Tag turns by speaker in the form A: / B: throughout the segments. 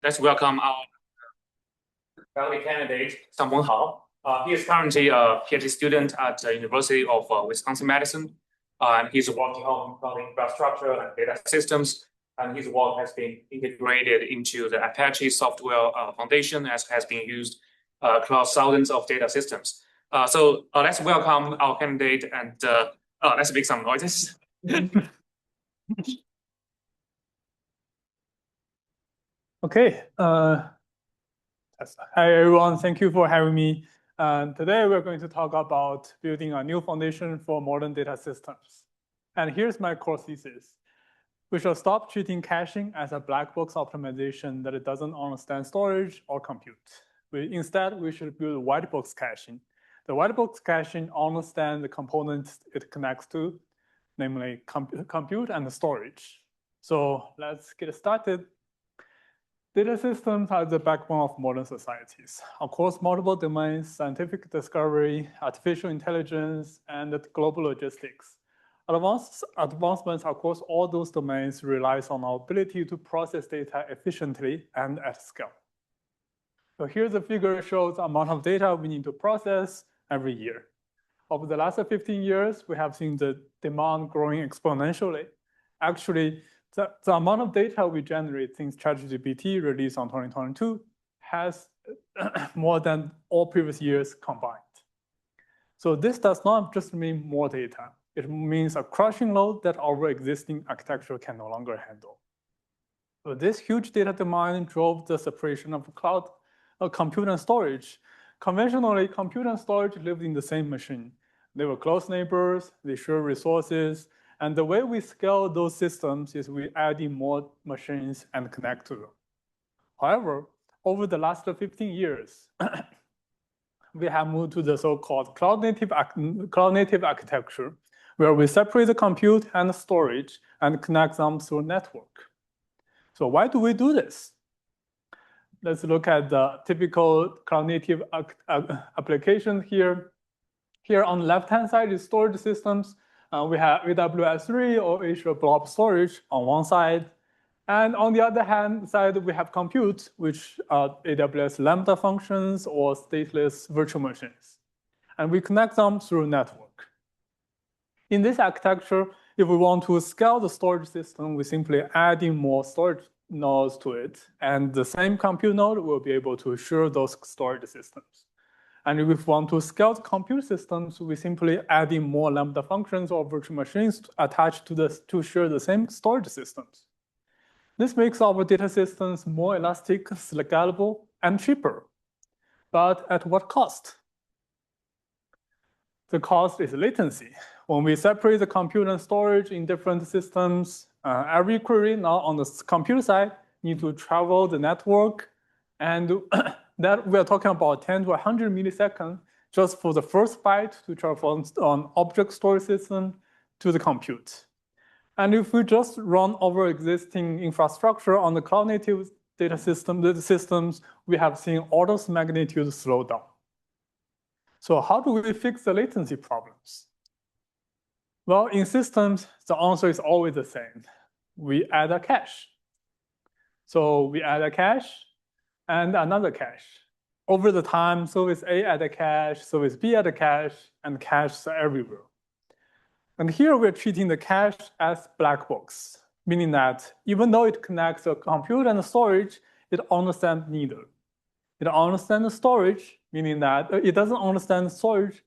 A: Let's welcome our faculty candidate, Xiangpeng Hao. He is currently a PhD student at the University of Wisconsin-Madison, and he's working on cloud infrastructure and data systems. And his work has been integrated into the Apache software foundation, as has been used across thousands of data systems. So let's welcome our candidate, and let's make some noises.
B: Okay. Hi, everyone. Thank you for having me. Today, we're going to talk about building a new foundation for modern data systems. And here's my core thesis. We shall stop treating caching as a black box optimization that it doesn't understand storage or compute. Instead, we should build WhiteBox caching. The WhiteBox caching understands the components it connects to, namely compute and storage. So let's get started. Data systems are the backbone of modern societies. Across multiple domains, scientific discovery, artificial intelligence, and global logistics. Advancements across all those domains relies on our ability to process data efficiently and at scale. So here's a figure that shows the amount of data we need to process every year. Over the last 15 years, we have seen the demand growing exponentially. Actually, the amount of data we generate since ChatGPT released on 2022 has more than all previous years combined. So this does not just mean more data. It means a crushing load that our existing architecture can no longer handle. So this huge data demand drove the separation of cloud, compute and storage. Conventionally, compute and storage lived in the same machine. They were close neighbors, they share resources, and the way we scale those systems is we add in more machines and connect to them. However, over the last 15 years, we have moved to the so-called cloud-native architecture, where we separate the compute and the storage and connect them through a network. So why do we do this? Let's look at the typical cloud-native application here. Here on the left-hand side is storage systems. We have AWS 3 or Azure Blob Storage on one side. And on the other hand side, we have compute, which are AWS Lambda functions or stateless virtual machines. And we connect them through a network. In this architecture, if we want to scale the storage system, we simply add in more storage nodes to it. And the same compute node will be able to share those storage systems. And if we want to scale the compute systems, we simply add in more Lambda functions or virtual machines attached to share the same storage systems. This makes our data systems more elastic, scalable, and cheaper. But at what cost? The cost is latency. When we separate the compute and storage in different systems, every query now on the compute side needs to travel the network, and that we are talking about 10 to 100 milliseconds just for the first byte to travel on object storage system to the compute. And if we just run over existing infrastructure on the cloud-native data systems, we have seen orders of magnitude slow down. So how do we fix the latency problems? Well, in systems, the answer is always the same. We add a cache. So we add a cache and another cache. Over the time, service A add a cache, service B add a cache, and caches are everywhere. And here we're treating the cache as black box, meaning that even though it connects the compute and the storage, it understands neither. It understands the storage, meaning that it doesn't understand the storage,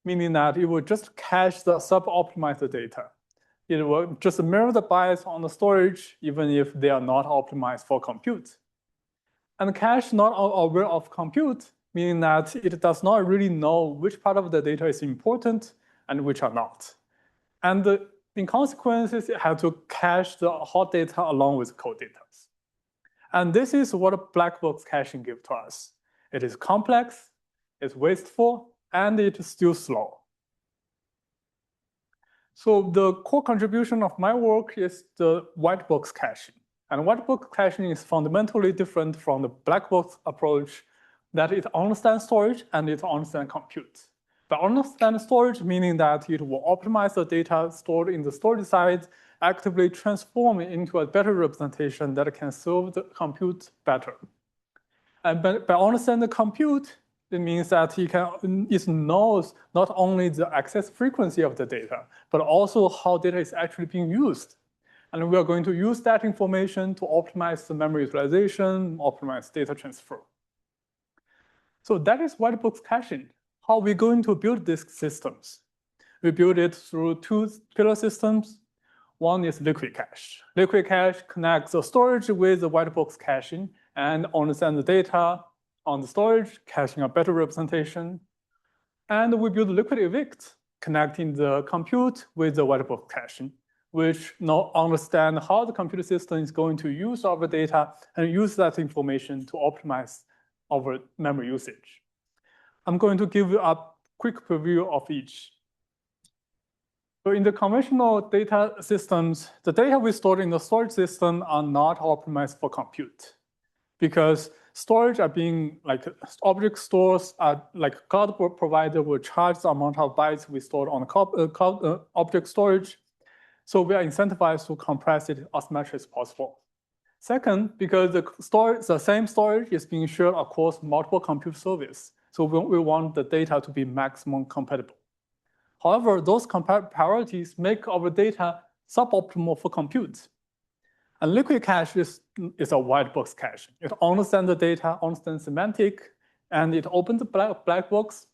B: meaning that it will just cache the sub-optimized data. It will just mirror the bytes on the storage, even if they are not optimized for compute. And cache not aware of compute, meaning that it does not really know which part of the data is important and which are not. And in consequences, it has to cache the hot data along with cold data. And this is what black box caching gives to us. It is complex, it's wasteful, and it is still slow. So the core contribution of my work is the white box caching. And white box caching is fundamentally different from the black box approach that it understands storage and it understands compute. But understand storage meaning that it will optimize the data stored in the storage side actively transform it into a better representation that can serve the compute better. And by understanding the compute, it means that it knows not only the access frequency of the data, but also how data is actually being used. And we are going to use that information to optimize the memory utilization, optimize data transfer. So that is WhiteBox caching. How we're going to build these systems. We build it through two pillar systems. One is LiquidCache. LiquidCache connects the storage with the WhiteBox caching and understands the data on the storage, caching a better representation. And we build LiquidEvict, connecting the compute with the WhiteBox caching, which now understand how the computer system is going to use our data and use that information to optimize our memory usage. I'm going to give you a quick preview of each. So in the conventional data systems, the data we store in the storage system are not optimized for compute because storage are being like object stores are like cloud provider will charge the amount of bytes we stored on the object storage. So we are incentivized to compress it as much as possible. Second, because the same storage is being shared across multiple compute services. So we want the data to be maximum compatible. However, those priorities make our data suboptimal for compute. And LiquidCache is a WhiteBox cache. It understands the data, understands semantic, and it opens the black box,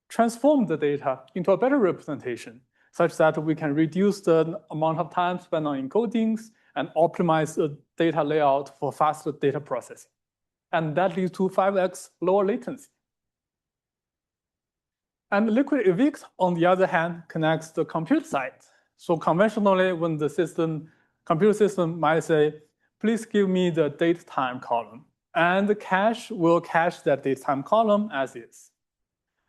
B: transforms the data into a better representation, such that we can reduce the amount of time spent on encodings and optimize the data layout for faster data processing. And that leads to 5x lower latency. And LiquidEvict, on the other hand, connects the compute side. So conventionally, when the computer system might say, please give me the date time column, and the cache will cache that date time column as is.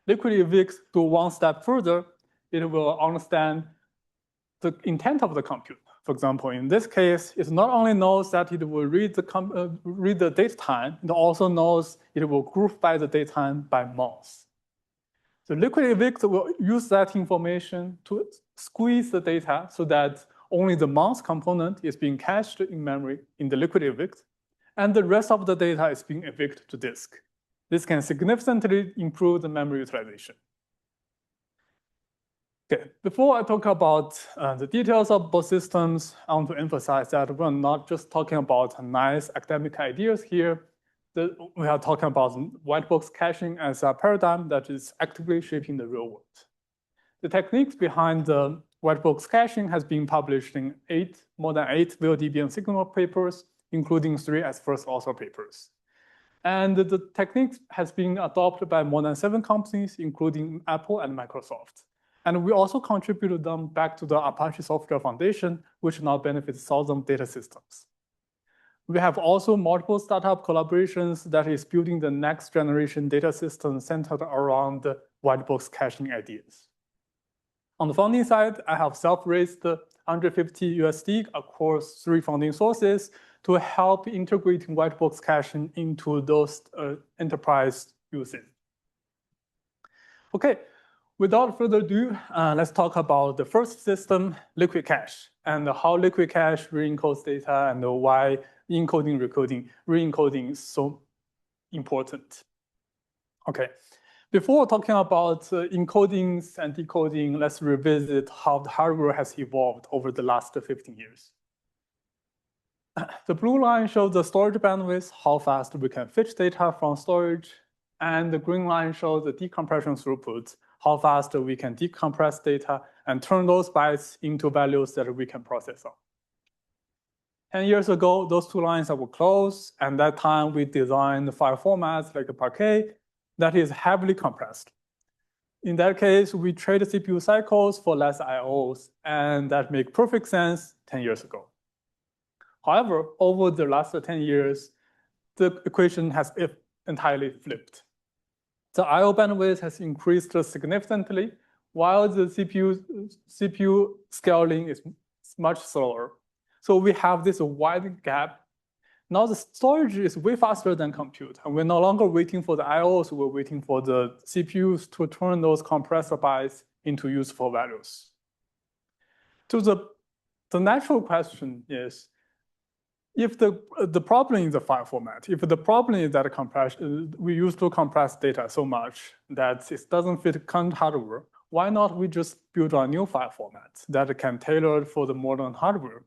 B: LiquidEvict do one step further. It will understand the intent of the compute. For example, in this case, it not only knows that it will read the date time, it also knows it will group by the date time by month. So LiquidEvict will use that information to squeeze the data so that only the month component is being cached in memory in the LiquidEvict, and the rest of the data is being evicted to disk. This can significantly improve the memory utilization. Okay, before I talk about the details of both systems, I want to emphasize that we're not just talking about nice academic ideas here. We are talking about WhiteBox caching as a paradigm that is actively shaping the real world. The techniques behind the WhiteBox caching has been published in more than 8 VLDB signal papers, including 3 as first author papers. And the techniques has been adopted by more than 7 companies, including Apple and Microsoft. And we also contributed them back to the Apache Software Foundation, which now benefits thousands of data systems. We have also multiple startup collaborations that is building the next generation data system centered around the WhiteBox caching ideas. On the funding side, I have self-raised $150 across 3 funding sources to help integrating WhiteBox caching into those enterprise uses. Okay, without further ado, let's talk about the first system, LiquidCache, and how LiquidCache re-encodes data and why encoding, re-encoding is so important. Okay, before talking about encodings and decoding, let's revisit how the hardware has evolved over the last 15 years. The blue line shows the storage bandwidth, how fast we can fetch data from storage, and the green line shows the decompression throughput, how fast we can decompress data and turn those bytes into values that we can process on. 10 years ago, those 2 lines were close, and that time we designed file formats like a Parquet that is heavily compressed. In that case, we trade CPU cycles for less IOs, and that makes perfect sense 10 years ago. However, over the last 10 years, the equation has entirely flipped. The IO bandwidth has increased significantly, while the CPU scaling is much slower. So we have this wide gap. Now the storage is way faster than compute, and we're no longer waiting for the IOs, we're waiting for the CPUs to turn those compressed bytes into useful values. To the the natural question is, if the problem is the file format, if the problem is that we used to compress data so much that it doesn't fit current hardware, why not we just build a new file format that can tailor for the modern hardware?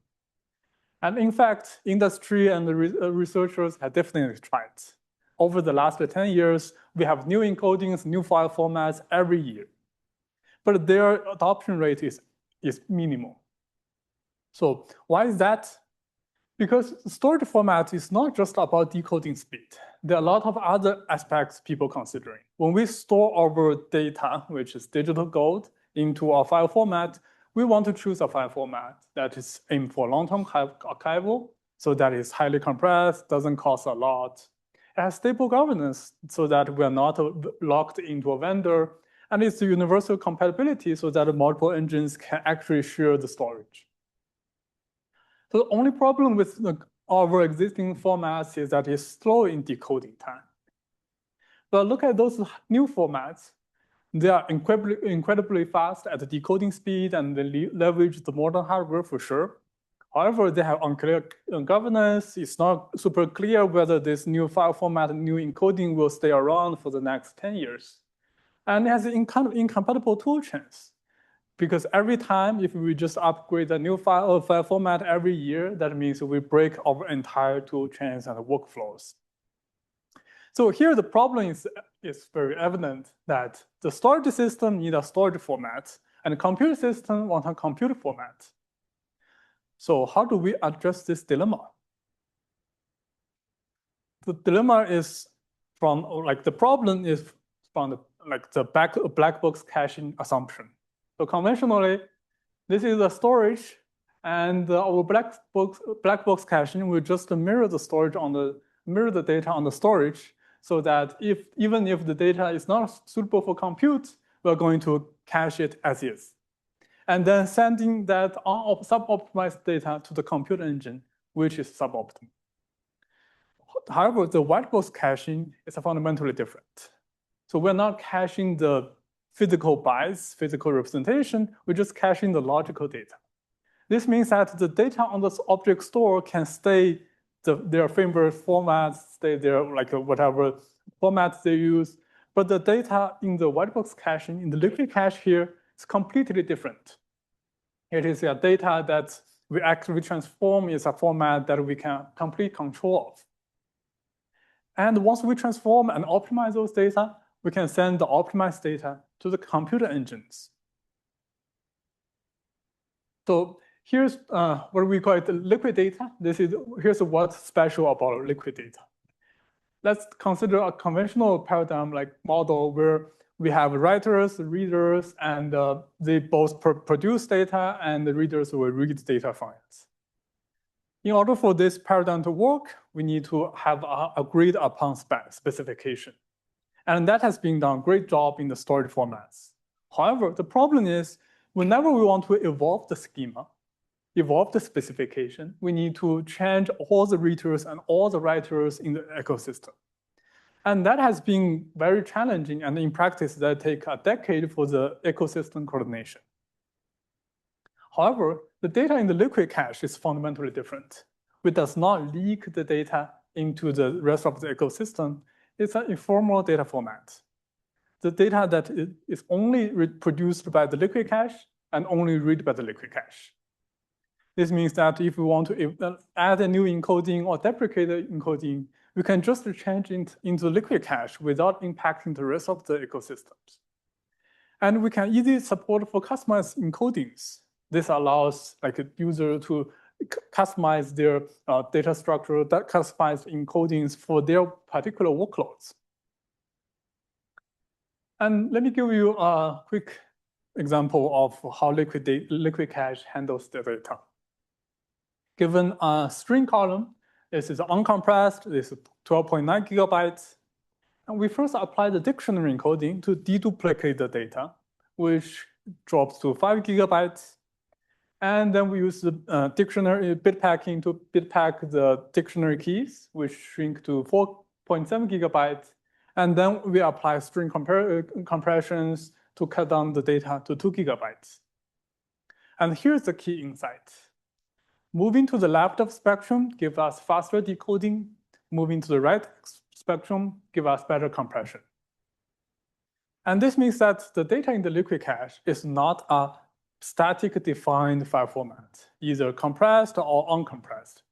B: And in fact, industry and the researchers have definitely tried. Over the last 10 years, we have new encodings, new file formats every year. But their adoption rate is minimal. So why is that? Because storage format is not just about decoding speed. There are a lot of other aspects people considering. When we store our data, which is digital gold, into our file format, we want to choose a file format that is aimed for long-term archival, so that is highly compressed, doesn't cost a lot. It has stable governance, so that we are not locked into a vendor, and it's universal compatibility, so that multiple engines can actually share the storage. So the only problem with our existing formats is that it's slow in decoding time. But look at those new formats. They are incredibly fast at the decoding speed, and they leverage the modern hardware for sure. However, they have unclear governance. It's not super clear whether this new file format, new encoding will stay around for the next 10 years. And it has incompatible toolchains. Because every time, if we just upgrade a new file format every year, that means we break our entire tool chains and workflows. So here the problem is very evident that the storage system needs a storage format, and the computer system wants a computer format. So how do we address this dilemma? The dilemma is from, the problem is from the black box caching assumption. So conventionally, this is a storage, and our black box caching will just mirror the data on the storage, so that even if the data is not suitable for compute, we're going to cache it as is, and then sending that sub-optimized data to the compute engine, which is suboptimal. However, the white box caching is fundamentally different. So we're not caching the physical bytes, physical representation, we're just caching the logical data. This means that the data on this object store can stay their favorite formats, stay there whatever formats they use, but the data in the white box caching, in the LiquidCache here, is completely different. It is a data that we actually transform is a format that we can complete control of. And once we transform and optimize those data, we can send the optimized data to the computer engines. So here's what we call it liquid data. Here's what's special about liquid data. Let's consider a conventional paradigm like model where we have writers, readers, and they both produce data, and the readers will read data from it. In order for this paradigm to work, we need to have an agreed upon specification. And that has been done a great job in the storage formats. However, the problem is, whenever we want to evolve the schema, evolve the specification, we need to change all the readers and all the writers in the ecosystem. And that has been very challenging, and in practice, that takes a decade for the ecosystem coordination. However, the data in the LiquidCache is fundamentally different. It does not leak the data into the rest of the ecosystem. It's an ephemeral data format. The data that is only produced by the LiquidCache and only read by the LiquidCache. This means that if we want to add a new encoding or deprecate the encoding, we can just change it into LiquidCache without impacting the rest of the ecosystems. And we can easily support for customized encodings. This allows a user to customize their data structure, that customized encodings for their particular workloads. And let me give you a quick example of how LiquidCache handles the data. Given a string column, this is uncompressed, this is 12.9 gigabytes. And we first apply the dictionary encoding to deduplicate the data, which drops to 5 gigabytes. And then we use the dictionary bit packing to bit pack the dictionary keys, which shrink to 4.7 gigabytes. And then we apply string compressions to cut down the data to 2 gigabytes. And here's the key insight. Moving to the left of spectrum give us faster decoding. Moving to the right spectrum give us better compression. And this means that the data in the LiquidCache is not a static defined file format, either compressed or uncompressed.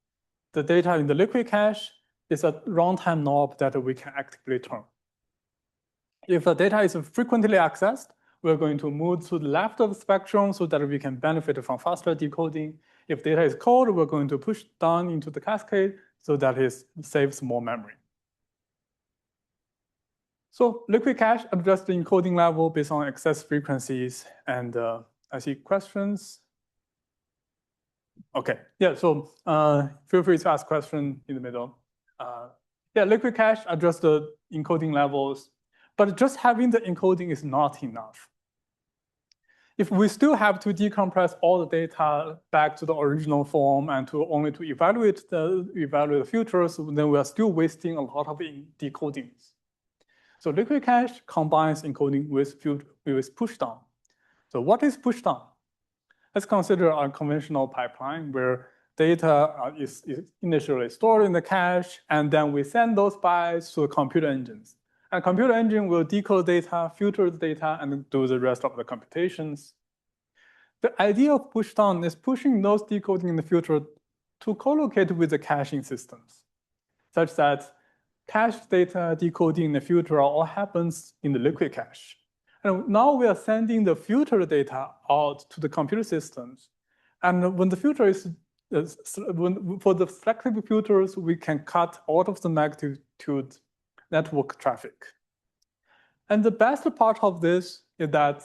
B: The data in the LiquidCache is a runtime knob that we can actively turn. If the data is frequently accessed, we're going to move to the left of the spectrum so that we can benefit from faster decoding. If data is cold, we're going to push down into the cascade so that it saves more memory. So LiquidCache adjusts the encoding level based on access frequencies. And I see questions. Okay, yeah, so feel free to ask questions in the middle. Yeah, LiquidCache adjusts the encoding levels, but just having the encoding is not enough. If we still have to decompress all the data back to the original form and only to evaluate the filters, then we are still wasting a lot of decodings. So LiquidCache combines encoding with pushdown. So what is pushdown? Let's consider a conventional pipeline where data is initially stored in the cache, and then we send those bytes to the computer engines. And computer engine will decode data, filter the data, and do the rest of the computations. The idea of pushdown is pushing those decoding in the future to collocate with the caching systems, such that cache data decoding in the future all happens in the LiquidCache. And now we are sending the filtered data out to the computer systems. And when the filter is, for the selective filters, we can cut out of the magnitude network traffic. And the best part of this is that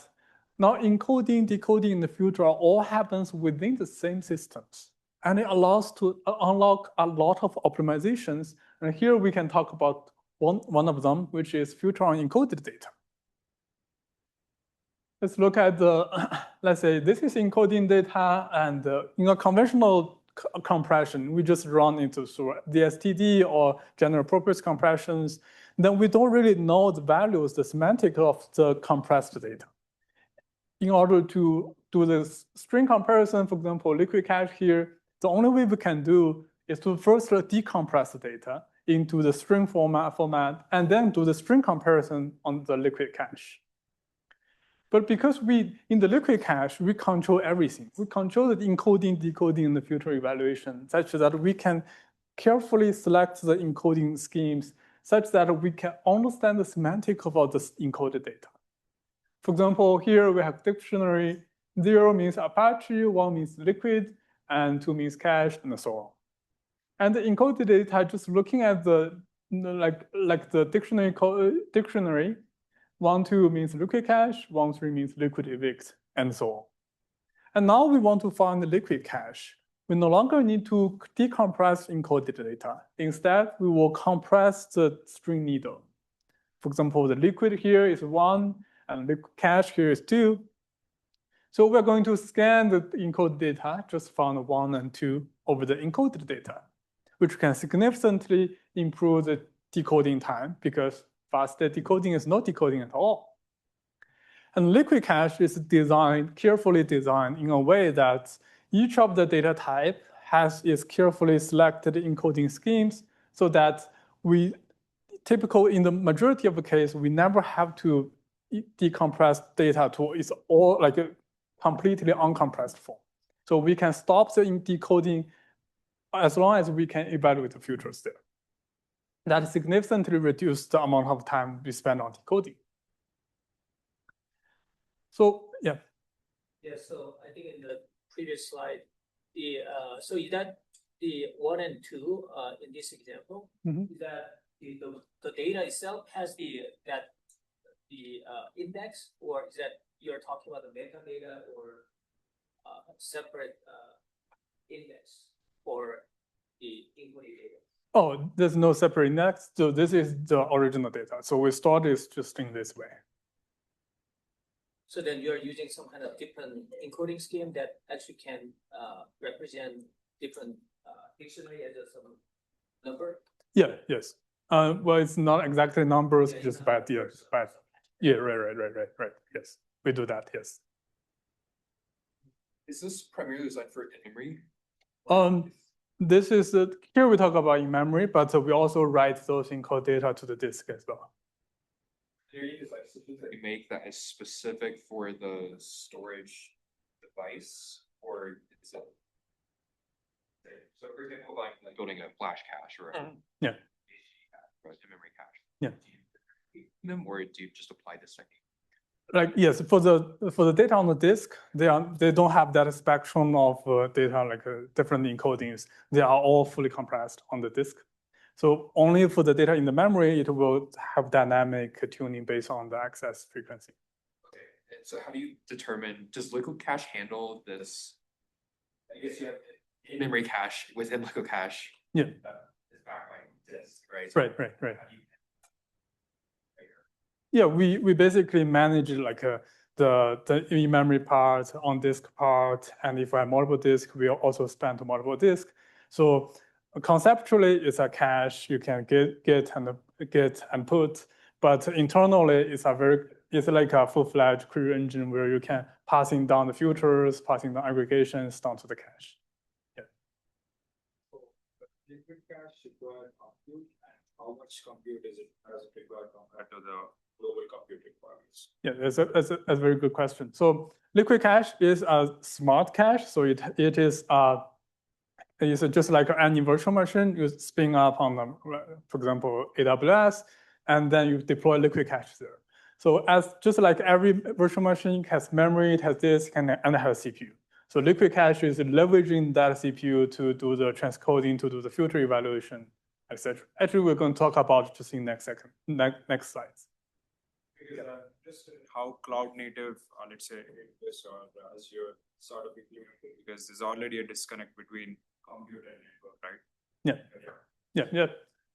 B: now encoding, decoding in the future all happens within the same systems. And it allows to unlock a lot of optimizations. And here we can talk about one of them, which is filter on encoded data. Let's look at the, let's say this is encoding data, and in a conventional compression, we just run into DSTD or general purpose compressions. Then we don't really know the values, the semantic of the compressed data. In order to do this string comparison, for example, LiquidCache here, the only way we can do is to first decompress the data into the string format, and then do the string comparison on the LiquidCache. But because in the LiquidCache, we control everything. We control the encoding, decoding, and the filter evaluation, such that we can carefully select the encoding schemes such that we can understand the semantic about the encoded data. For example, here we have dictionary. 0 means Apache, 1 means Liquid, and 2 means cache, and so on. And the encoded data, just looking at the like the dictionary, 1, 2 means LiquidCache, 1, 3 means LiquidEvict, and so on. And now we want to find the LiquidCache. We no longer need to decompress encoded data. Instead, we will compress the string needle. For example, the liquid here is 1, and LiquidCache here is 2. So we're going to scan the encoded data, just found 1 and 2 over the encoded data, which can significantly improve the decoding time because faster decoding is not decoding at all. And LiquidCache is carefully designed in a way that each of the data type has its carefully selected encoding schemes so that in the majority of the case, we never have to decompress data to its all like a completely uncompressed form. So we can stop the decoding as long as we can evaluate the filters there. That significantly reduces the amount of time we spend on decoding. So yeah.
C: Yeah, so I think in the previous slide, so is that the 1 and 2 in this example, is that the data itself has the index, or is that you're talking about the metadata or a separate index for the encoded data?
B: Oh, there's no separate index. So this is the original data. So we store this just in this way.
C: So then you're using some kind of different encoding scheme that actually can represent different dictionary as some number?
B: Yeah, yes. Well, it's not exactly numbers, just by years. Yeah, right. Yes, we do that, yes.
D: Is this primarily designed for in-memory?
B: This is here we talk about in memory, but we also write those encode data to the disk as well.
D: There is like something that you make that is specific for the storage device, or is it? So for example, like building a flash cache or a
B: Yeah.
D: or a memory cache.
B: Yeah.
D: Do you them, or do you just apply this technique?
B: Like yes, for the data on the disk, they don't have that spectrum of data like different encodings. They are all fully compressed on the disk. So only for the data in the memory, it will have dynamic tuning based on the access frequency.
D: Okay, and so how do you determine, does LiquidCache handle this? I guess you have memory cache within LiquidCache.
B: Yeah.
D: Is backed by disk, right?
B: So right. Yeah, we basically manage like the in-memory part, on-disk part, and if we have multiple disks, we also span to multiple disks. So conceptually, it's a cache you can get and put, but internally, it's like a full-fledged query engine where you can passing down the filters, passing down aggregations down to the cache. Yeah.
D: So LiquidCache requires compute, and how much compute is it required compared to the global compute requirements?
B: Yeah, that's a very good question. So LiquidCache is a smart cache. So it is it's just like any virtual machine. You spin up on, for example, AWS, and then you deploy LiquidCache there. So just like every virtual machine has memory, it has disk, and it has CPU. So LiquidCache is leveraging that CPU to do the transcoding, to do the filter evaluation, etc. Actually, we're going to talk about just in next slides.
D: Just how cloud native, let's say AWS or Azure sort of implemented, because there's already a disconnect between compute and network, right?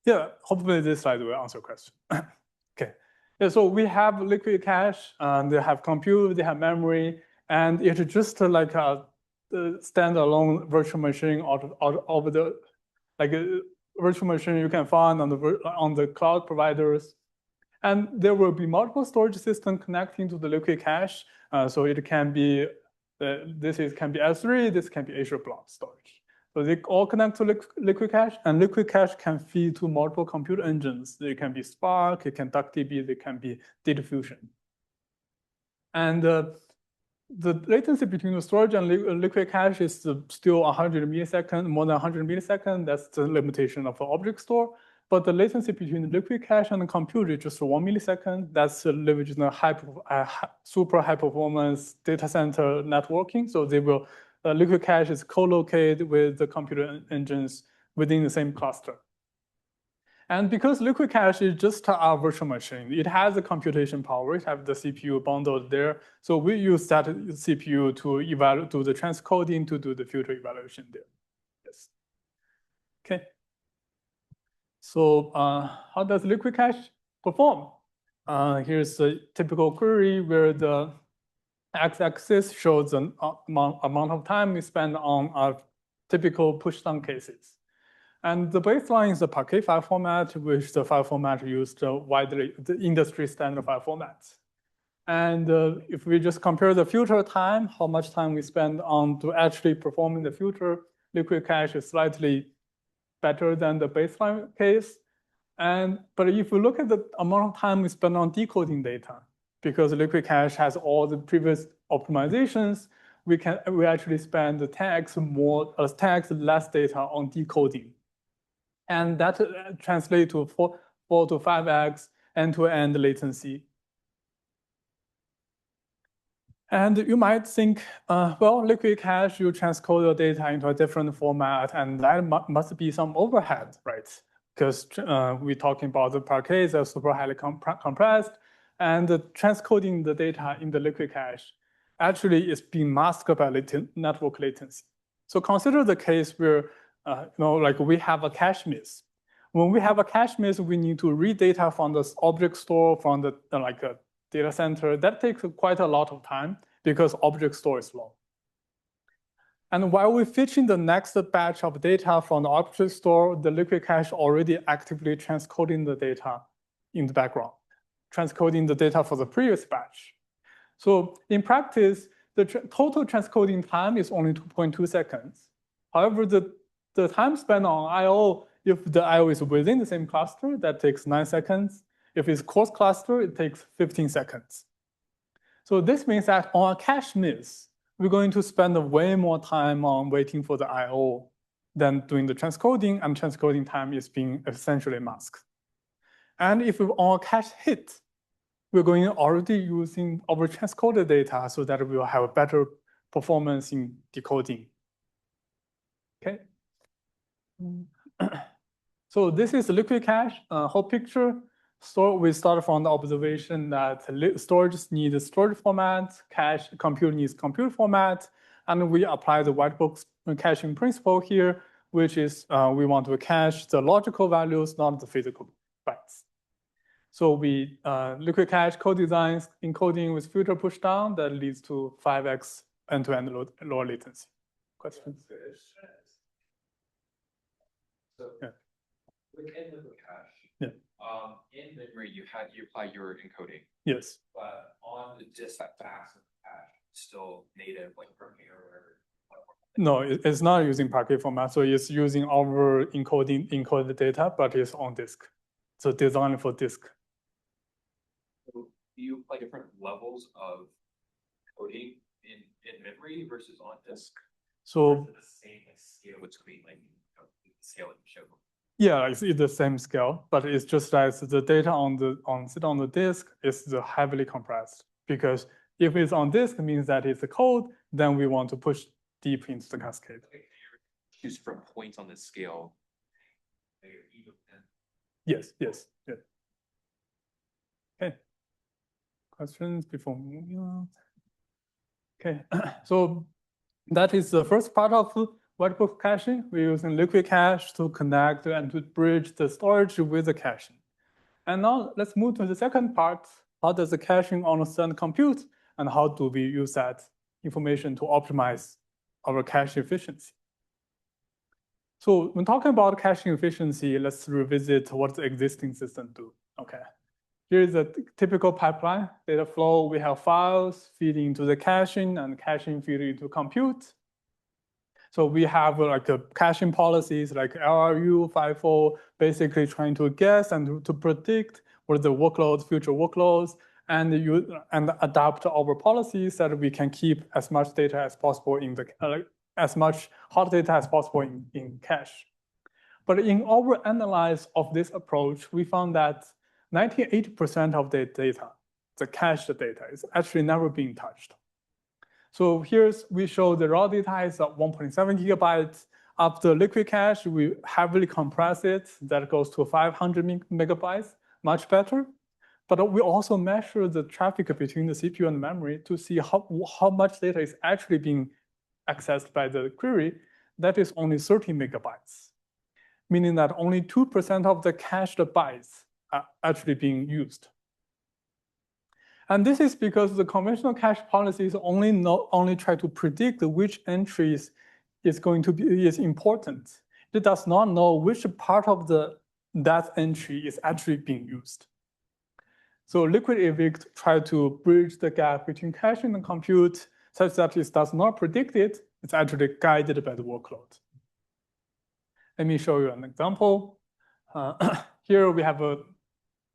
B: Yeah. Hopefully this slide will answer your question. Okay. Yeah, so we have LiquidCache, they have compute, they have memory, and it's just like a standalone virtual machine out of the like a virtual machine you can find on the cloud providers. And there will be multiple storage systems connecting to the LiquidCache. So it can be, can be S3, this can be Azure Blob storage. So they all connect to LiquidCache, and LiquidCache can feed to multiple compute engines. They can be Spark, it can DuckDB, they can be Data Fusion. And the latency between the storage and LiquidCache is still 100 milliseconds, more than 100 milliseconds. That's the limitation of the object store. But the latency between the LiquidCache and the compute is just 1 millisecond. That's leveraging the super high performance data center networking. So LiquidCache is co-located with the computer engines within the same cluster. And because LiquidCache is just a virtual machine, it has the computation power, it has the CPU bundled there. So we use that CPU to do the transcoding, to do the filter evaluation there. Yes. Okay. So how does LiquidCache perform? Here's a typical query where the x-axis shows the amount of time we spend on our typical pushdown cases. And the baseline is the Parquet file format, which the file format used widely, the industry standard file formats. And if we just compare the filter time, how much time we spend on to actually performing the filter, LiquidCache is slightly better than the baseline case. But if we look at the amount of time we spend on decoding data, because LiquidCache has all the previous optimizations, we actually spend 10x less data on decoding. And that translates to 4 to 5x end-to-end latency. And you might think, well, LiquidCache, you transcode your data into a different format, and that must be some overhead, right? Because we're talking about the Parquets are super highly compressed, and transcoding the data in the LiquidCache actually is being masked by network latency. So consider the case where like we have a cache miss. When we have a cache miss, we need to read data from the object store from the data center. That takes quite a lot of time because object store is long. And while we're fetching the next batch of data from the object store, the LiquidCache already actively transcoding the data in the background, transcoding the data for the previous batch. So in practice, the total transcoding time is only 2.2 seconds. However, the time spent on I/O, if the I/O is within the same cluster, that takes 9 seconds. If it's cross cluster, it takes 15 seconds. So this means that on a cache miss, we're going to spend way more time on waiting for the I/O than doing the transcoding, and transcoding time is being essentially masked. And if we're on a cache hit, we're going already using our transcoded data so that we will have a better performance in decoding. Okay. So this is LiquidCache whole picture. So we start from the observation that storage needs storage format, cache compute needs compute format, and we apply the WhiteBox caching principle here, which is we want to cache the logical values, not the physical bytes. So we LiquidCache co-designs encoding with filter pushdown that leads to 5x end-to-end lower latency. Questions?
D: So
B: yeah.
D: Within LiquidCache,
B: yeah.
D: In memory you apply your encoding.
B: Yes.
D: But on the disk that fast cache, still native like Parquet or whatever.
B: No, it's not using Parquet format. So it's using our encoded data, but it's on disk. So designed for disk.
D: So do you apply different levels of coding in memory versus on disk?
B: So
D: the same scale between like scale and show.
B: Yeah, it's the same scale, but it's just that the data on the disk is heavily compressed, because if it's on disk, it means that it's a code, then we want to push deep into the cascade.
D: Choose different points on the scale.
B: Yes. Okay. Questions before moving on? Okay, so that is the first part of WhiteBox caching. We're using LiquidCache to connect and to bridge the storage with the caching. And now let's move to the second part. How does the caching understand compute, and how do we use that information to optimize our cache efficiency? So when talking about caching efficiency, let's revisit what the existing system do. Okay, here's a typical pipeline data flow. We have files feeding into the caching, and caching feeding into compute. So we have like caching policies like LRU, FIFO, basically trying to guess and to predict what the workloads, future workloads, and adapt our policies so that we can keep as much data as possible in the as much hot data as possible in cache. But in our analysis of this approach, we found that 98% of the data, the cached data, is actually never being touched. So we show the raw data is 1.7 gigabytes. After LiquidCache, we heavily compress it. That goes to 500 megabytes, much better. But we also measure the traffic between the CPU and memory to see how much data is actually being accessed by the query. That is only 30 megabytes, meaning that only 2% of the cached bytes are actually being used. And this is because the conventional cache policies only try to predict which entries is important. It does not know which part of that entry is actually being used. So LiquidEvict tries to bridge the gap between caching and compute such that it does not predict it. It's actually guided by the workload. Let me show you an example. Here we have an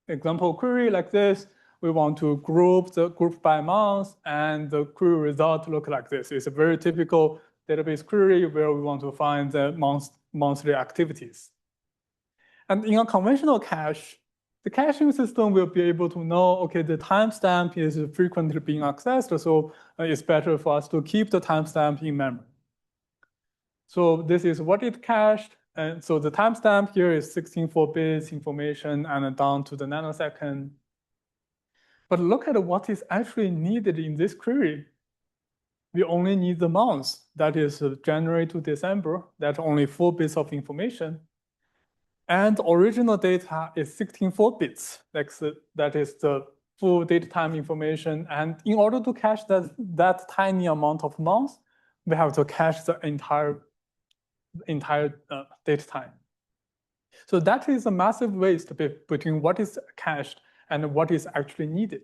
B: example query like this. We want to group by month, and the query result look like this. It's a very typical database query where we want to find the monthly activities. And in a conventional cache, the caching system will be able to know, okay, the timestamp is frequently being accessed, so it's better for us to keep the timestamp in memory. So this is what it cached. And so the timestamp here is 64 bits information and down to the nanosecond. But look at what is actually needed in this query. We only need the month, that is January to December. That's only 4 bits of information. And original data is 64 bits. That is the full date time information. And in order to cache that tiny amount of months, we have to cache the entire date time. So that is a massive waste between what is cached and what is actually needed.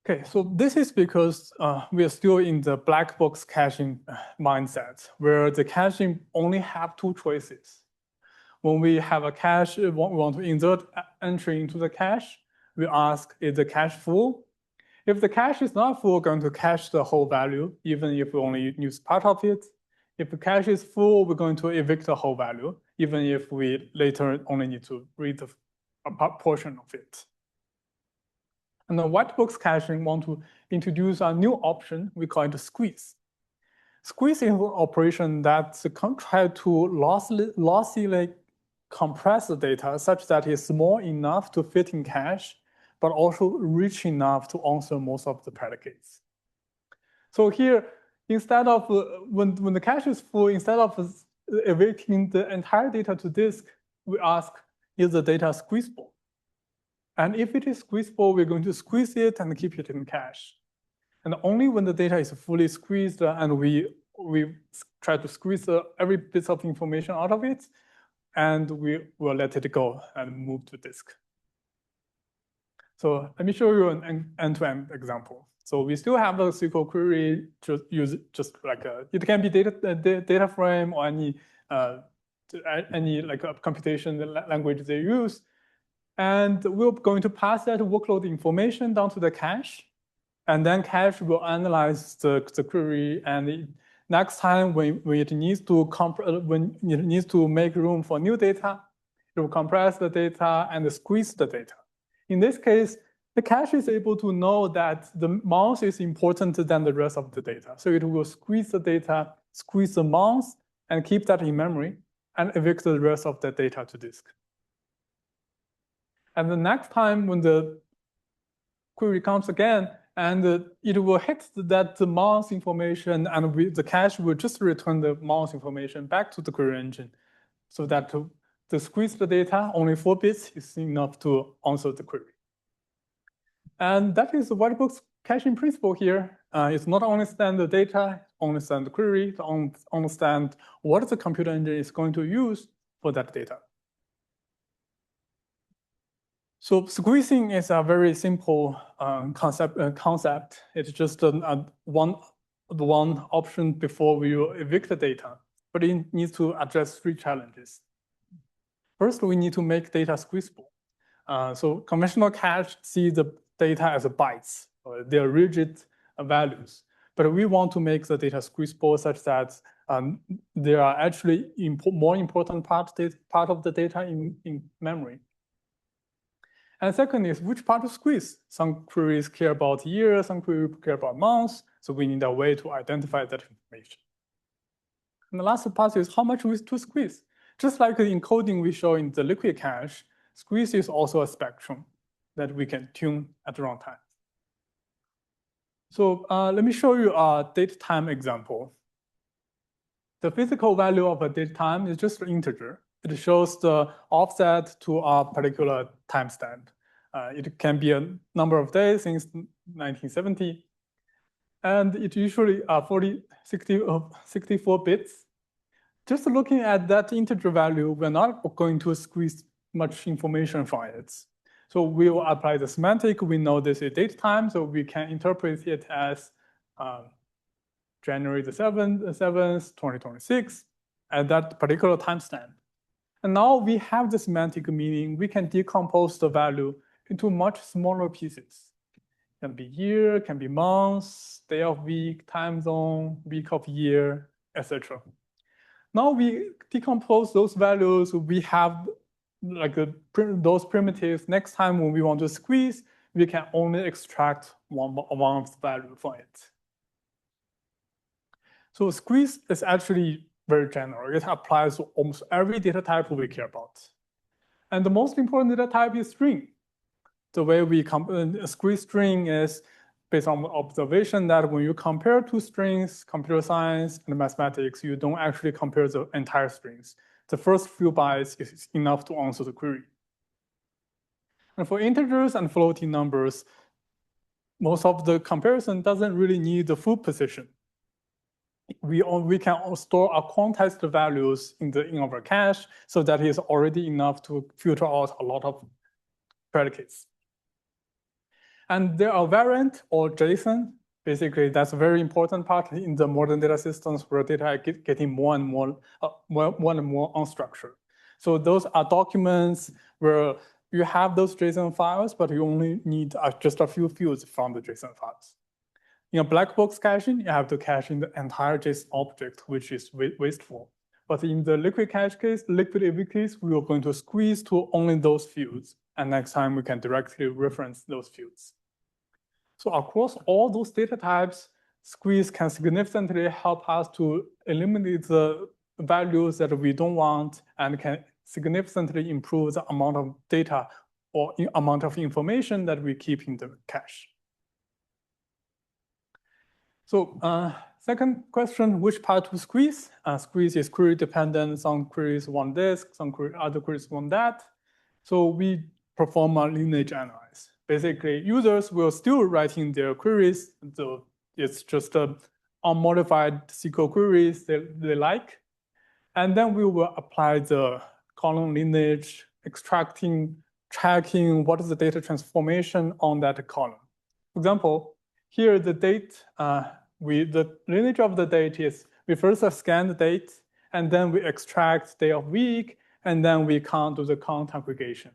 B: Okay, so this is because we are still in the black box caching mindset, where the caching only have two choices. When we have a cache, we want to insert entry into the cache, we ask, is the cache full? If the cache is not full, we're going to cache the whole value, even if we only use part of it. If the cache is full, we're going to evict the whole value, even if we later only need to read a portion of it. And the white box caching want to introduce a new option, we call it squeeze. Squeeze is an operation that try to lossily compress the data such that it's small enough to fit in cache, but also rich enough to answer most of the predicates. So here, instead of, when the cache is full, instead of evicting the entire data to disk, we ask, is the data squeezable? And if it is squeezable, we're going to squeeze it and keep it in cache. And only when the data is fully squeezed and we try to squeeze every bit of information out of it, and we will let it go and move to disk. So let me show you an end-to-end example. So we still have a SQL query, just like it can be data frame or any like a computation language they use. And we're going to pass that workload information down to the cache. And then cache will analyze the query. And next time when it needs to make room for new data, it will compress the data and squeeze the data. In this case, the cache is able to know that the month is important than the rest of the data. So it will squeeze the data, squeeze the month, and keep that in memory, and evict the rest of the data to disk. And the next time when the query comes again, and it will hit that month information, and the cache will just return the month information back to the query engine, so that to squeeze the data, only 4 bits is enough to answer the query. And that is the white box caching principle here. It's not only understand the data, understand the query, to understand what the computer engine is going to use for that data. So squeezing is a very simple concept. It's just one option before we evict the data, but it needs to address 3 challenges. First, we need to make data squeezable. So conventional cache see the data as bytes, they're rigid values, but we want to make the data squeezable such that there are actually more important part of the data in memory. And second is which part to squeeze. Some queries care about years, some queries care about months, so we need a way to identify that information. And the last part is how much to squeeze. Just like the encoding we show in the LiquidCache, squeeze is also a spectrum that we can tune at runtime. So let me show you a date time example. The physical value of a date time is just an integer. It shows the offset to a particular timestamp. It can be a number of days since 1970. And it usually 64 bits. Just looking at that integer value, we're not going to squeeze much information from it. So we will apply the semantic. We know this is date time, so we can interpret it as January the 7th, 2026, at that particular timestamp. And now we have the semantic meaning. We can decompose the value into much smaller pieces. It can be year, can be months, day of week, time zone, week of year, etc. Now we decompose those values. We have like those primitives. Next time when we want to squeeze, we can only extract one of the value from it. So squeeze is actually very general. It applies to almost every data type we care about. And the most important data type is string. The way we squeeze string is based on observation that when you compare 2 strings, computer science and mathematics, you don't actually compare the entire strings. The first few bytes is enough to answer the query. And for integers and floating numbers, most of the comparison doesn't really need the full position. We can store our quantized values in our cache, so that is already enough to filter out a lot of predicates. And there are variant or JSON. Basically, that's a very important part in the modern data systems where data are getting more and more unstructured. So those are documents where you have those JSON files, but you only need just a few fields from the JSON files. In a black box caching, you have to cache in the entire JSON object, which is wasteful. But in the LiquidCache case, LiquidEvict case, we are going to squeeze to only those fields. And next time we can directly reference those fields. So across all those data types, squeeze can significantly help us to eliminate the values that we don't want and can significantly improve the amount of data or amount of information that we keep in the cache. So second question, which part to squeeze? Squeeze is query dependent. Some queries want this, some other queries want that. So we perform a lineage analysis. Basically, users will still write in their queries. So it's just unmodified SQL queries they like. And then we will apply the column lineage, extracting, tracking what is the data transformation on that column. For example, here the date, the lineage of the date is we first scan the date, and then we extract day of week, and then we do the count aggregation.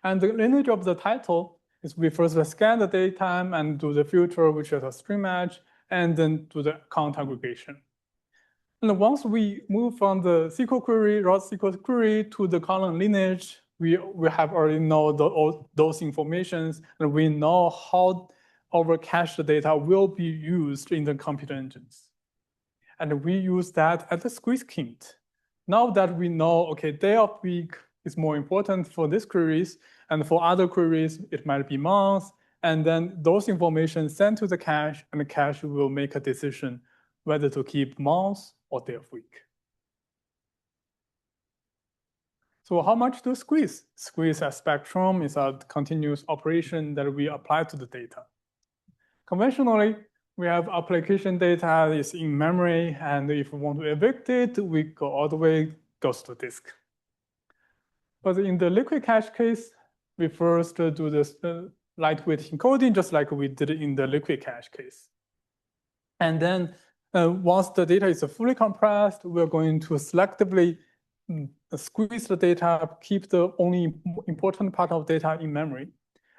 B: And the lineage of the title is we first scan the datetime and do the filter, which is a string match, and then do the count aggregation. And once we move from the SQL query, raw SQL query to the column lineage, we have already know those informations, and we know how our cached data will be used in the computer engines. And we use that as a squeeze hint. Now that we know, okay, day of week is more important for these queries, and for other queries, it might be months, and then those information sent to the cache, and the cache will make a decision whether to keep months or day of week. So how much to squeeze? Squeeze as spectrum is a continuous operation that we apply to the data. Conventionally, we have application data is in memory, and if we want to evict it, we go all the way, goes to disk. But in the LiquidCache case, we first do this lightweight encoding, just like we did in the LiquidCache case. And then once the data is fully compressed, we're going to selectively squeeze the data, keep the only important part of data in memory.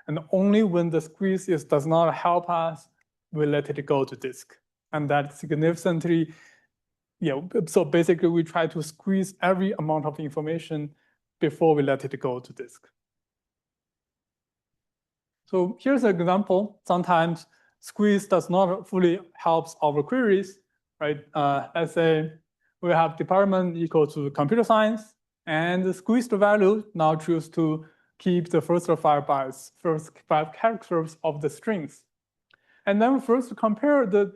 B: And only when the squeeze does not help us, we let it go to disk. And that significantly, so basically we try to squeeze every amount of information before we let it go to disk. So here's an example. Sometimes squeeze does not fully help our queries, right? Let's say we have department equal to computer science, and the squeezed value now choose to keep the first 5 bytes, first 5 characters of the strings. And then first compare the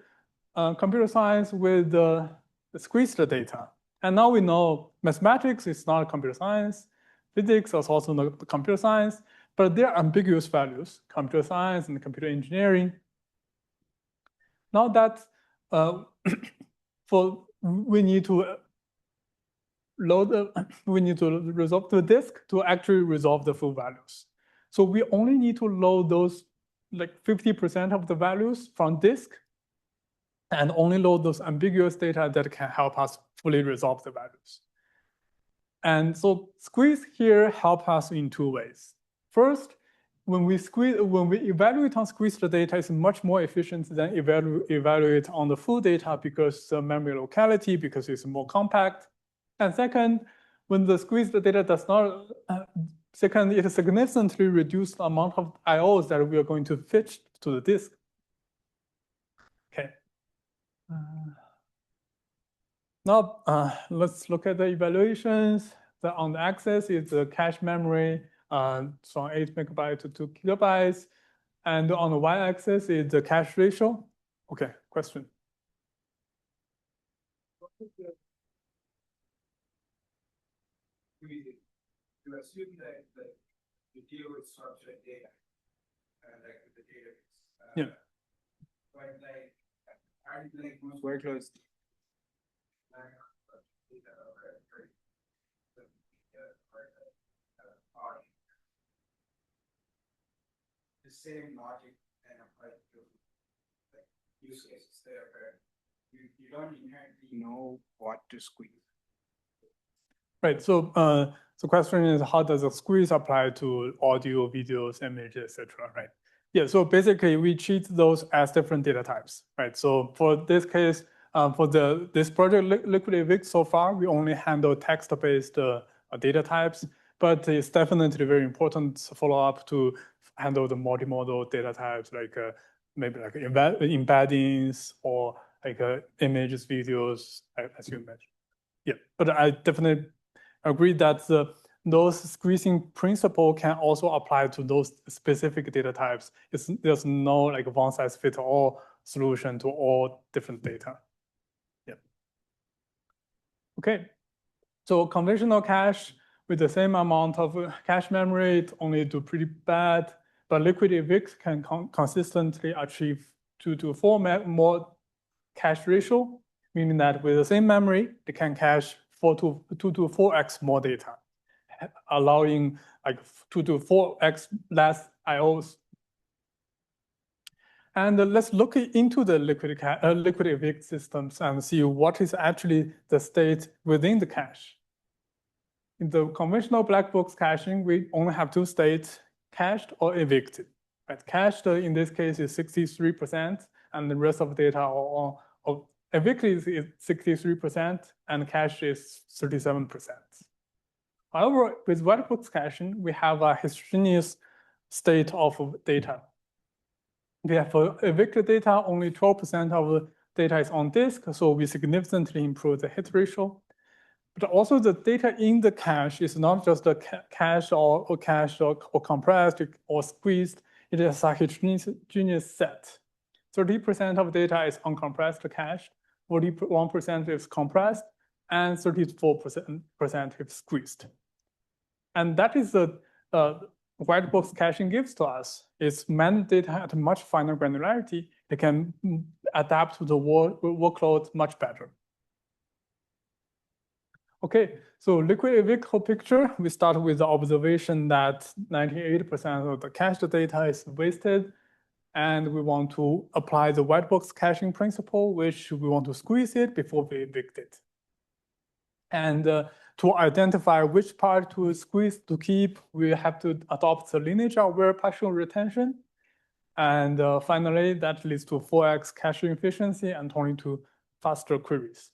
B: computer science with the squeezed data. And now we know mathematics is not computer science, physics is also not computer science, but they're ambiguous values, computer science and computer engineering. Now that we need to resolve the disk to actually resolve the full values. So we only need to load those like 50% of the values from disk, and only load those ambiguous data that can help us fully resolve the values. And so squeeze here help us in 2 ways. First, when we evaluate on squeezed data, it's much more efficient than evaluate on the full data because the memory locality, because it's more compact. And second, when the squeezed data does not, second, it significantly reduced the amount of IOs that we are going to fetch to the disk. Okay. Now, let's look at the evaluations. On the axis is the cache memory from 8 megabytes to 2 gigabytes. And on the y-axis is the cache ratio. Okay, question.
E: To assume that you deal with structured data, like with the database.
B: Yeah.
E: But like, are you like most
D: Very close.
E: same logic and apply to like use cases there, where you don't inherently know what to squeeze.
B: Right. So the question is, how does the squeeze apply to audio, videos, images, etc. Right? Yeah. So basically, we treat those as different data types. Right. So for this case, for this project LiquidEvict, so far we only handle text-based data types, but it's definitely very important to follow up to handle the multimodal data types, like maybe like embeddings or like images, videos, as you mentioned. Yeah, but I definitely agree that those squeezing principle can also apply to those specific data types. There's no like one-size-fits-all solution to all different data. Yeah. Okay, so conventional cache with the same amount of cache memory, it only do pretty bad, but LiquidEvict can consistently achieve 2 to 4 more cache ratio, meaning that with the same memory, it can cache 2 to 4x more data, allowing like 2 to 4x less IOs. And let's look into the LiquidEvict systems and see what is actually the state within the cache. In the conventional black box caching, we only have 2 states, cached or evicted. Right? Cached in this case is 63%, and the rest of the data are evicted is 63%, and cache is 37%. However, with WhiteBox caching, we have a heterogeneous state of data. We have evicted data, only 12% of the data is on disk, so we significantly improve the hit ratio. But also the data in the cache is not just a cache or cached or compressed or squeezed. It is a heterogeneous set. 30% of data is uncompressed cached, 41% is compressed, and 34% is squeezed. And that is the WhiteBox caching gives to us. It's managed data at much finer granularity. It can adapt to the workload much better. Okay, so LiquidEvict whole picture, we start with the observation that 98% of the cached data is wasted, and we want to apply the WhiteBox caching principle, which we want to squeeze it before we evict it. And to identify which part to squeeze to keep, we have to adopt the lineage-aware partial retention. And finally, that leads to 4x caching efficiency and 22 faster queries.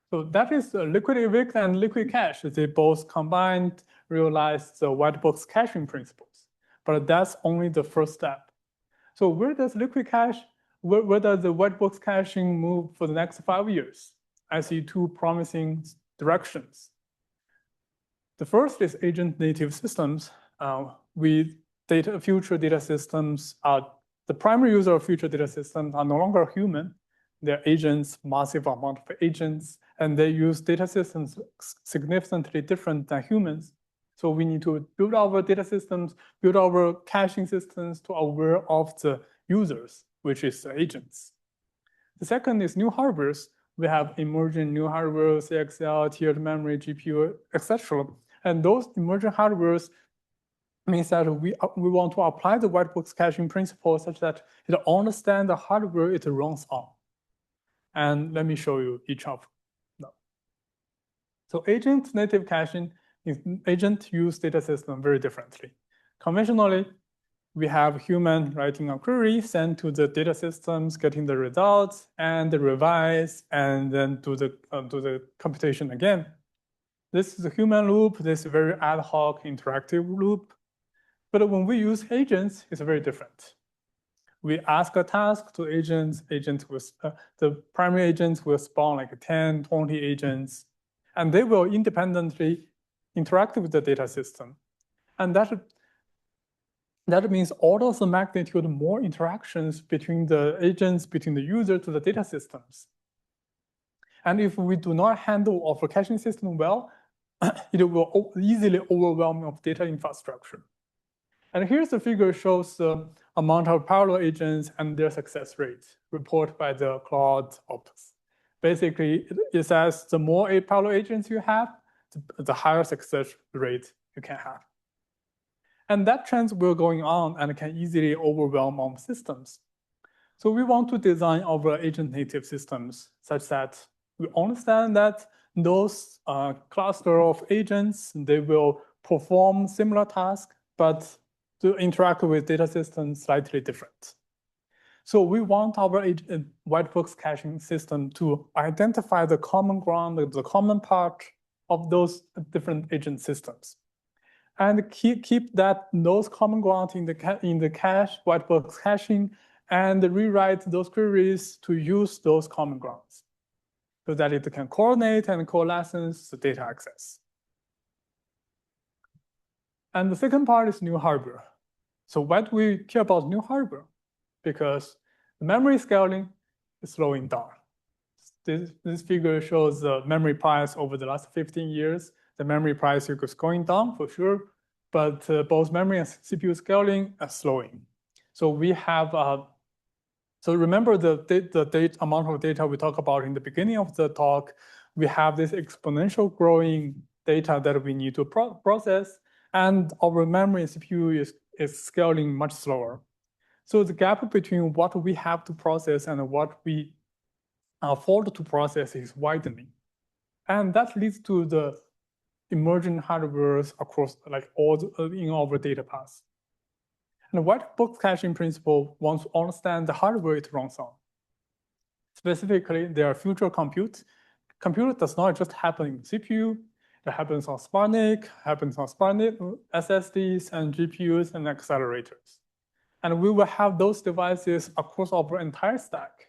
B: So that is LiquidEvict and LiquidCache. They both combined realize the WhiteBox caching principles, but that's only the first step. So where does LiquidCache, where does the WhiteBox caching move for the next 5 years? I see 2 promising directions. The first is agent-native systems. Future data systems the primary user of future data systems are no longer human. They're agents, massive amount of agents, and they use data systems significantly different than humans. So we need to build our data systems, build our caching systems to aware of the users, which is the agents. The second is new hardwares. We have emerging new hardware, CXL, tiered memory, GPU, etc. And those emerging hardwares means that we want to apply the WhiteBox caching principle such that it understands the hardware it runs on. And let me show you each of them. So agent native caching, agent use data system very differently. Conventionally, we have human writing a query, send to the data systems, getting the results, and revise, and then do the computation again. This is a human loop. This is a very ad hoc interactive loop. But when we use agents, it's very different. We ask a task to agents. The primary agents will spawn like 10, 20 agents, and they will independently interact with the data system. And that means orders of magnitude more interactions between the agents, between the user to the data systems. And if we do not handle our caching system well, it will easily overwhelm of data infrastructure. And here's the figure shows the amount of parallel agents and their success rate reported by the Cloud Opus. Basically, it says the more parallel agents you have, the higher success rate you can have. And that trend will going on and can easily overwhelm our systems. So we want to design our agent-native systems such that we understand that those cluster of agents, they will perform similar tasks, but to interact with data systems slightly different. So we want our WhiteBox caching system to identify the common ground, the common part of those different agent systems, and keep those common ground in the cache, WhiteBox caching, and rewrite those queries to use those common grounds so that it can coordinate and coalesce the data access. And the second part is new hardware. So why do we care about new hardware? Because the memory scaling is slowing down. This figure shows the memory price over the last 15 years. The memory price is going down for sure, but both memory and CPU scaling are slowing. So we have so remember the amount of data we talked about in the beginning of the talk. We have this exponential growing data that we need to process, and our memory and CPU is scaling much slower. So the gap between what we have to process and what we afford to process is widening. And that leads to the emerging hardwares across in our data paths. And the WhiteBox caching principle wants to understand the hardware it runs on. Specifically, there are future compute. Compute does not just happen in CPU. It happens on SmartNIC, happens on SmartNIC, SSDs, and GPUs and accelerators. And we will have those devices across our entire stack.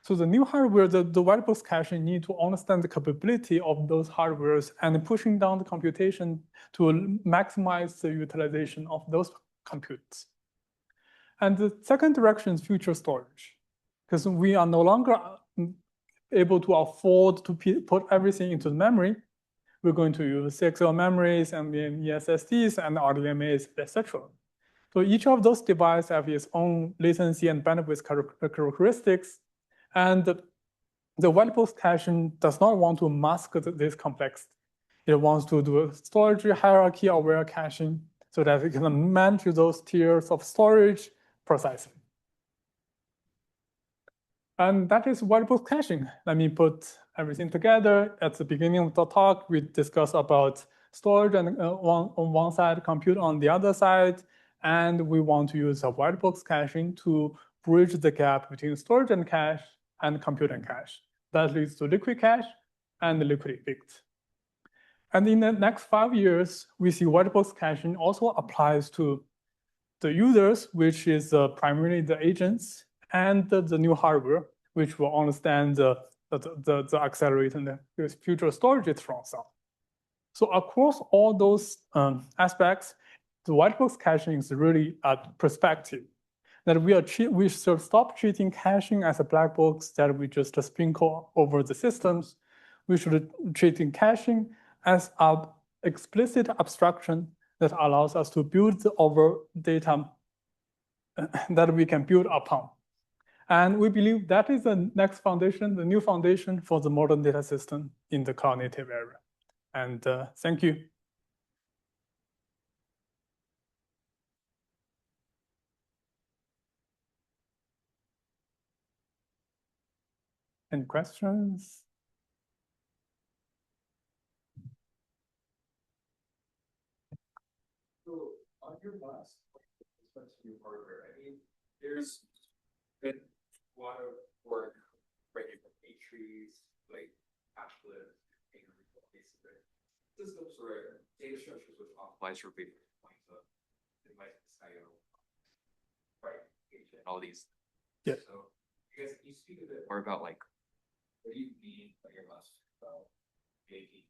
B: So the new hardware, the WhiteBox caching need to understand the capability of those hardwares and pushing down the computation to maximize the utilization of those computes. And the second direction is future storage, because we are no longer able to afford to put everything into the memory. We're going to use CXL memories and SSDs and RDMAs, etc. So each of those devices have its own latency and bandwidth characteristics. And the WhiteBox caching does not want to mask this complexity. It wants to do a storage hierarchy-aware caching so that it can manage those tiers of storage precisely. And that is WhiteBox caching. Let me put everything together. At the beginning of the talk, we discussed about storage on one side, compute on the other side. And we want to use a WhiteBox caching to bridge the gap between storage and cache and compute and cache. That leads to LiquidCache and LiquidEvict. And in the next 5 years, we see WhiteBox caching also applies to the users, which is primarily the agents, and the new hardware, which will understand the accelerator and the future storage it runs on. So across all those aspects, the WhiteBox caching is really a perspective that we should stop treating caching as a black box that we just sprinkle over the systems. We should treat caching as an explicit abstraction that allows us to build our data that we can build upon. And we believe that is the next foundation, the new foundation for the modern data system in the cloud-native era. And thank you. Any questions?
D: So on your last respect to new hardware, I mean, there's been a lot of work writing from trees, like cashless, systems where data structures was optimized for big points of device IO, right? And all these.
B: Yeah.
D: So I guess you speak a bit more about like what do you mean by your last about making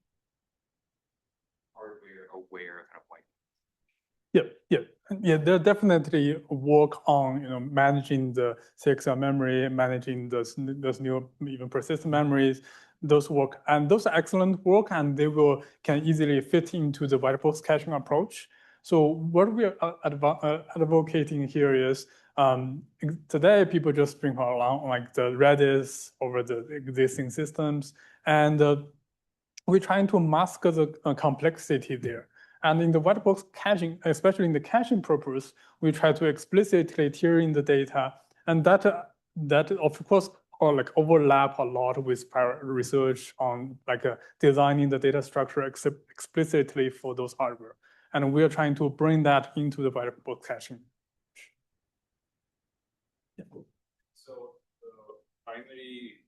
D: hardware aware kind of like?
B: Yeah. There definitely work on managing the CXL memory, managing those new even persistent memories. Those work, and those are excellent work, and they can easily fit into the WhiteBox caching approach. So what we are advocating here is today people just sprinkle along like the Redis over the existing systems, and we're trying to mask the complexity there. And in the white box caching, especially in the caching purpose, we try to explicitly tier in the data, and that of course overlap a lot with prior research on designing the data structure explicitly for those hardware. And we are trying to bring that into the white box caching. Yeah.
D: So the primary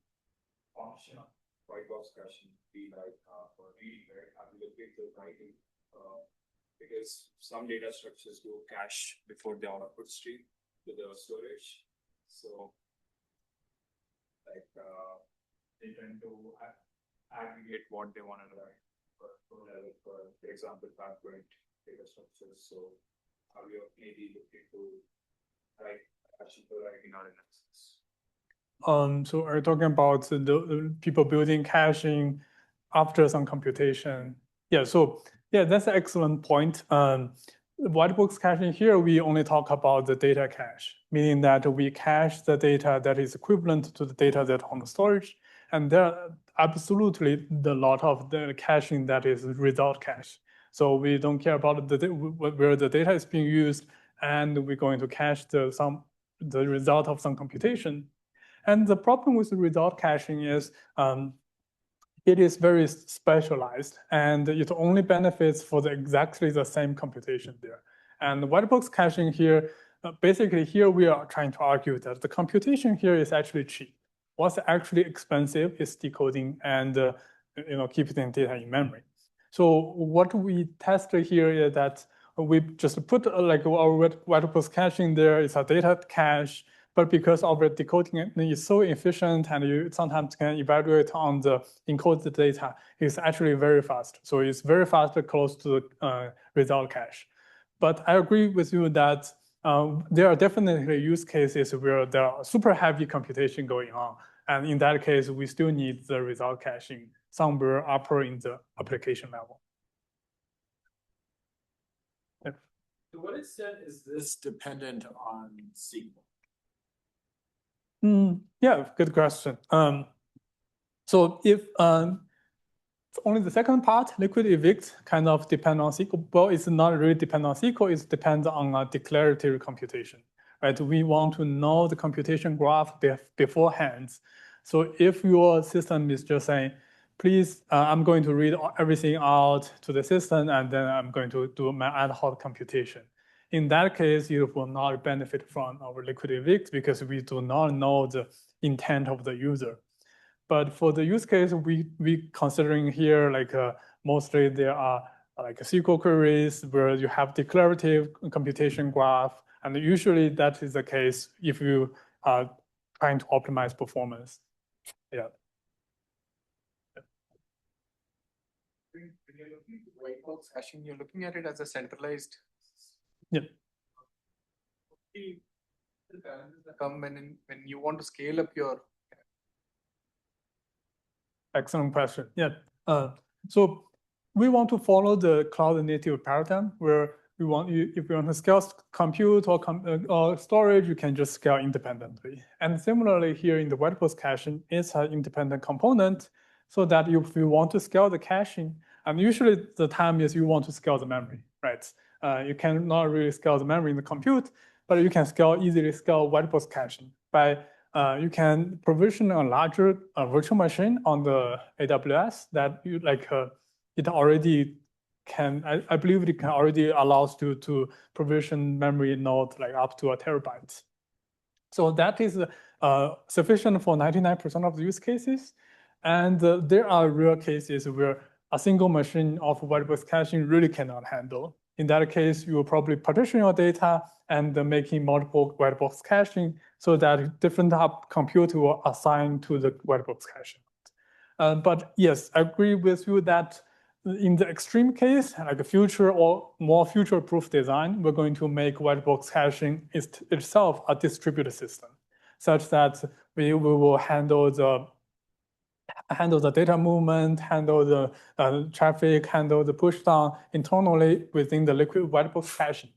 D: function of white box caching would be for reading, right? Have you looked into writing? Because some data structures go cache before the output stream to the storage. So they tend to aggregate what they want to write for example, backward data structures. So how you maybe looking to write caching for writing our analysis?
B: So are you talking about the people building caching after some computation? Yeah, so yeah, that's an excellent point. White box caching here, we only talk about the data cache, meaning that we cache the data that is equivalent to the data that's on the storage. And there are absolutely a lot of the caching that is result cache. So we don't care about where the data is being used, and we're going to cache the result of some computation. And the problem with the result caching is it is very specialized, and it only benefits for exactly the same computation there. And white box caching here, basically here we are trying to argue that the computation here is actually cheap. What's actually expensive is decoding and keeping data in memory. So what we tested here is that we just put our white box caching there is a data cache. But because our decoding is so efficient and you sometimes can evaluate on the encoded data, it's actually very fast. So it's very fast, close to the result cache. But I agree with you that there are definitely use cases where there are super heavy computation going on. And in that case, we still need the result caching somewhere upper in the application level.
F: To what extent is this dependent on SQL?
B: Yeah, good question. So if only the second part, LiquidEvict, kind of depend on SQL. Well, it's not really depend on SQL. It depends on a declarative computation, right? We want to know the computation graph beforehand. So if your system is just saying, please, I'm going to read everything out to the system, and then I'm going to do my ad hoc computation. In that case, you will not benefit from our LiquidEvict because we do not know the intent of the user. But for the use case we considering here, mostly there are SQL queries where you have declarative computation graph, and usually that is the case if you are trying to optimize performance. Yeah.
D: When you're looking at white box caching, you're looking at it as a centralized.
B: Yeah.
D: The challenges that come when you want to scale up your.
B: Excellent question. Yeah. So we want to follow the cloud native paradigm where if you want to scale compute or storage, you can just scale independently. And similarly here in the white box caching, it's an independent component so that if you want to scale the caching, and usually the time is you want to scale the memory, right? You cannot really scale the memory in the compute, but you can easily scale white box caching by you can provision a larger virtual machine on the AWS that you it already can. I believe it can already allows you to provision memory node up to 1 terabyte. So that is sufficient for 99% of the use cases, and there are rare cases where a single machine of white box caching really cannot handle. In that case, you will probably partition your data and making multiple white box caching so that different compute will assign to the white box caching. But yes, I agree with you that in the extreme case, like a future or more future-proof design, we're going to make white box caching itself a distributed system, such that we will handle the data movement, handle the traffic, handle the pushdown internally within the liquid white box caching.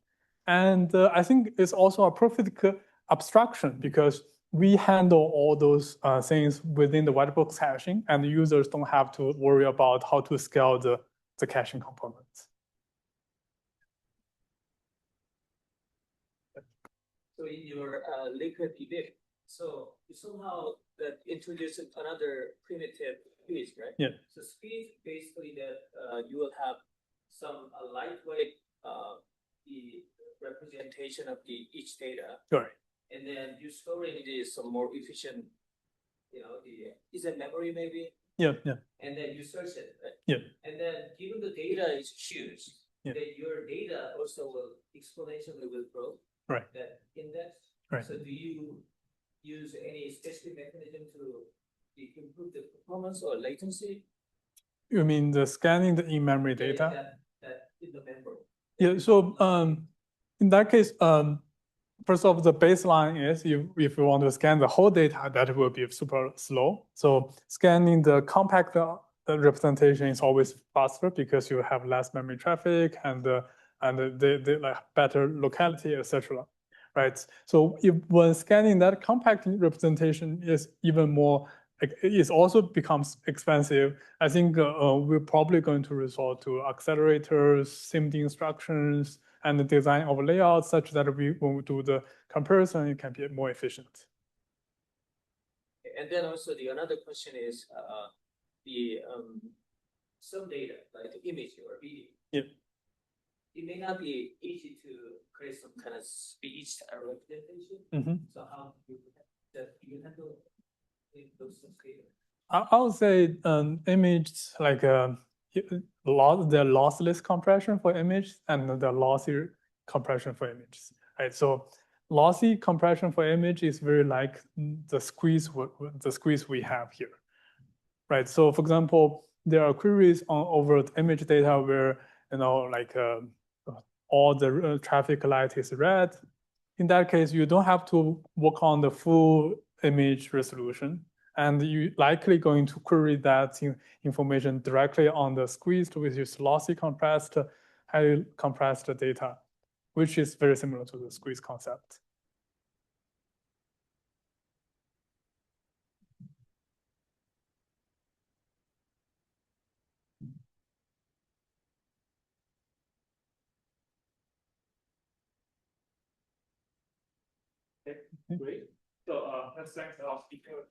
B: And I think it's also a perfect abstraction because we handle all those things within the white box caching, and the users don't have to worry about how to scale the caching components.
C: So in your LiquidEvict, so you somehow that introduced another primitive squeeze, right?
B: Yeah.
C: So squeeze basically that you will have some lightweight the representation of the each data,
B: Right.
C: and then you storing some more efficient, is it memory maybe?
B: Yeah, yeah.
C: And then you search it, right?
B: Yeah.
C: And then given the data is huge,
B: yeah.
C: then your data also will exponentially will grow.
B: Right.
C: That index.
B: Right.
C: So do you use any specific mechanism to improve the performance or latency?
B: You mean the scanning the in-memory data?
C: Yeah, that in the memory.
B: Yeah. So in that case, first of all, the baseline is if you want to scan the whole data, that will be super slow. So scanning the compact representation is always faster because you have less memory traffic and the like better locality, etc. Right. So when scanning that compact representation is even more, it also becomes expensive. I think we're probably going to resort to accelerators, SIMD instructions, and the design of layouts such that when we do the comparison, it can be more efficient.
C: And then also the another question is the some data like the image or video.
B: Yeah.
C: It may not be easy to create some kind of speech representation.
B: Mm-hmm.
C: So how do you handle those data?
B: I would say image like the lossless compression for image and the lossy compression for images. Right. So lossy compression for image is very like the squeeze we have here. Right. So for example, there are queries over the image data where all the traffic light is red. In that case, you don't have to work on the full image resolution, and you're likely going to query that information directly on the squeezed, which is lossy compressed, highly compressed data, which is very similar to the squeeze concept.
A: Great. So let's thank our speaker.